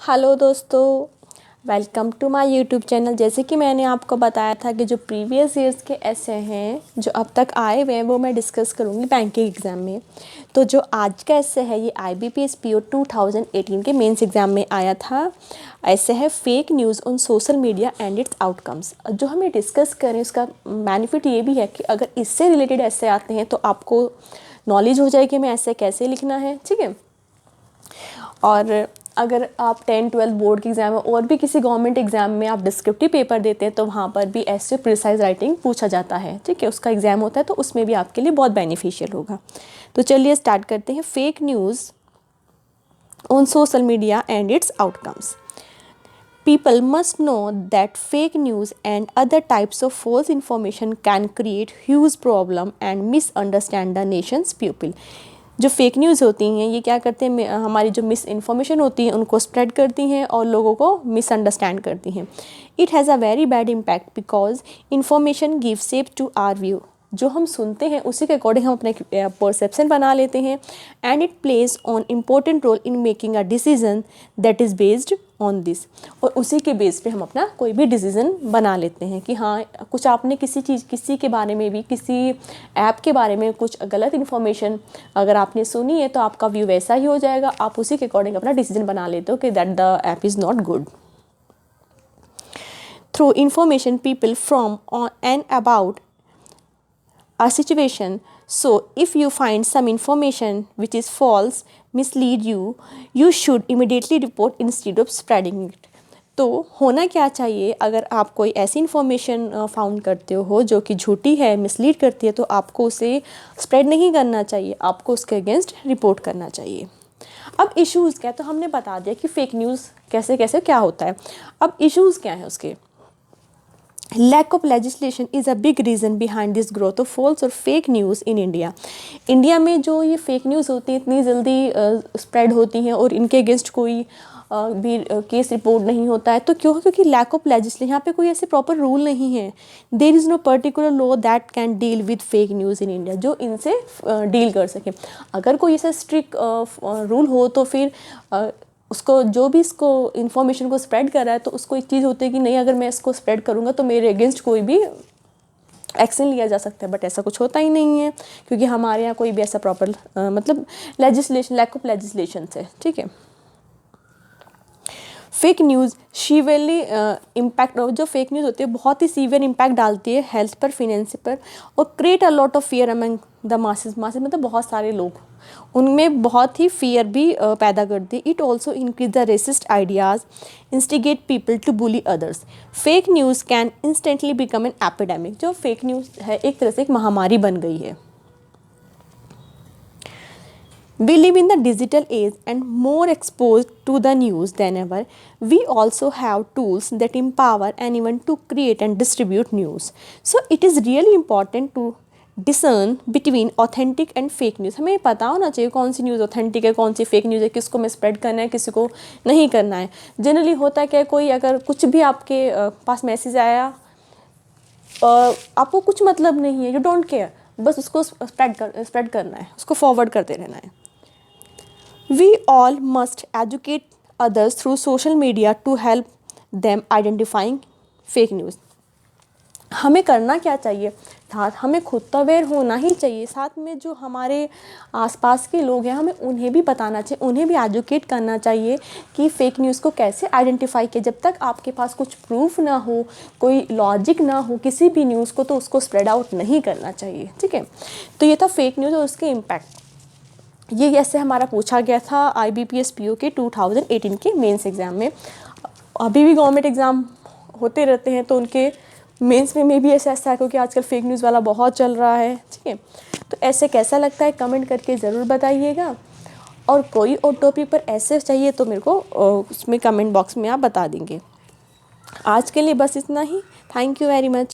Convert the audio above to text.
Hello दोस्तों, welcome to my YouTube channel. जैसे कि मैंने आपको बताया था कि जो प्रीवियस ईयर्स के ऐसे हैं जो अब तक आए हुए हैं वो मैं डिस्कस करूँगी बैंकिंग एग्ज़ाम में। तो जो आज का ऐसे है ये IBPS PO 2018 के मेंस एग्ज़ाम में आया था। ऐसे है fake news on social media and it's outcomes. जो हमें डिस्कस करें उसका बेनिफिट ये भी है कि अगर इससे रिलेटेड ऐसे आते हैं तो आपको नॉलेज हो जाएगी हमें ऐसे कैसे लिखना है, ठीक है। और अगर आप 10-12 बोर्ड के एग्ज़ाम में और भी किसी गवर्नमेंट एग्ज़ाम में आप डिस्क्रिप्टिव पेपर देते हैं तो वहाँ पर भी ऐसे प्रिसाइज राइटिंग पूछा जाता है, ठीक है। उसका एग्ज़ाम होता है तो उसमें भी आपके लिए बहुत बेनिफिशियल होगा। तो चलिए स्टार्ट करते हैं। Fake news on social media and it's outcomes. People must know that fake news and other types of false information can create huge problem and misunderstand the nation's people. जो fake news होती हैं ये क्या करते हैं, हमारी जो miss information होती है उनको स्प्रेड करती हैं और लोगों को मिसअंडरस्टैंड करती हैं। It has a very bad impact because information give shape to our view. जो हम सुनते हैं उसी के अकॉर्डिंग हम अपने परसेप्शन बना लेते हैं and it plays on important role in making a decision that is based on this. और उसी के बेस पे हम अपना कोई भी डिसीज़न बना लेते हैं कि हाँ कुछ आपने किसी के बारे में भी किसी ऐप के बारे में कुछ गलत इन्फॉर्मेशन अगर आपने सुनी है तो आपका व्यू वैसा ही हो जाएगा। आप उसी के अकॉर्डिंग अपना डिसीजन बना लेते हो कि that the app is not good. Through information people from and about a situation. So if you find some information which is false, mislead you, you should immediately report instead of spreading it. तो होना क्या चाहिए, अगर आप कोई ऐसी information found करते हो जो कि झूठी है, मिसलीड करती है, तो आपको उसे स्प्रेड नहीं करना चाहिए, आपको उसके अगेंस्ट रिपोर्ट करना चाहिए। अब इश्यूज़ क्या है, तो हमने बता दिया कि फ़ेक न्यूज़ कैसे कैसे क्या होता है। अब इश्यूज़ क्या है उसके। Lack of legislation is a big reason behind this growth of false और fake news in India. India में जो ये फेक न्यूज़ होती है इतनी जल्दी स्प्रेड होती हैं और इनके अगेंस्ट कोई भी केस रिपोर्ट नहीं होता है। तो क्यों? क्योंकि लैक ऑफ लेजिस्लेशन, यहाँ पे कोई ऐसे प्रॉपर रूल नहीं है। There is no particular law that can deal with fake news in India, जो इनसे डील कर सके। अगर कोई ऐसा स्ट्रिक्ट रूल हो तो फिर उसको जो भी इसको इन्फॉर्मेशन को स्प्रेड कर रहा है तो उसको एक चीज़ होती है कि नहीं, अगर मैं इसको स्प्रेड करूँगा तो मेरे अगेंस्ट कोई भी एक्शन लिया जा सकता है। बट ऐसा कुछ होता ही नहीं है क्योंकि हमारे यहाँ कोई भी ऐसा प्रॉपर मतलब लेजिस्लेशन, लैक ऑफ लेजिस्लेशन है, ठीक है। फेक न्यूज़ सीवियरली इम्पैक्ट, जो फेक न्यूज़ होती है बहुत ही सीवियर इम्पैक्ट डालती है हेल्थ पर, फिनेंस पर, और create a lot of fear among the masses मतलब बहुत सारे लोग, उनमें बहुत ही फियर भी पैदा करती है। It also increase the racist ideas, instigate people to bully others. Fake news can instantly become an epidemic. जो फेक न्यूज़ है एक तरह से एक महामारी बन गई है। We live in the digital age and more exposed to the news than ever. We also have tools that empower anyone to create and distribute news. So it is really important to discern between authentic and fake news. हमें पता होना चाहिए कौन सी news authentic है, कौन सी fake news है, किसको में स्प्रेड करना है, किसी को नहीं करना है। जनरली होता है क्या, कोई अगर कुछ भी आपके पास मैसेज आया आपको कुछ मतलब नहीं है, यू डोंट केयर, बस उसको स्प्रेड करना है, उसको फॉरवर्ड करते रहना है। We all must educate others through social media to help them identifying fake news. हमें करना क्या चाहिए, साथ हमें खुद तो अवेयर होना ही चाहिए, साथ में जो हमारे आसपास के लोग हैं हमें उन्हें भी बताना चाहिए, उन्हें भी एजुकेट करना चाहिए कि फ़ेक न्यूज़ को कैसे आइडेंटिफाई किया। जब तक आपके पास कुछ प्रूफ ना हो, कोई लॉजिक ना हो किसी भी न्यूज़ को, तो उसको स्प्रेड आउट नहीं करना चाहिए, ठीक है। तो ये था फेक न्यूज़ और उसके इम्पैक्ट। ये ऐसे हमारा पूछा गया था IBPS PO के 2018 के मेंस एग्ज़ाम में। अभी भी गवर्नमेंट एग्ज़ाम होते रहते हैं तो उनके मेंस में भी ऐसा है क्योंकि आजकल फेक न्यूज़ वाला बहुत चल रहा है, ठीक है। तो ऐसे कैसा लगता है कमेंट करके ज़रूर बताइएगा, और कोई और टॉपिक पर ऐसे चाहिए तो मेरे को उसमें कमेंट बॉक्स में आप बता देंगे। आज के लिए बस इतना ही। Thank you very much.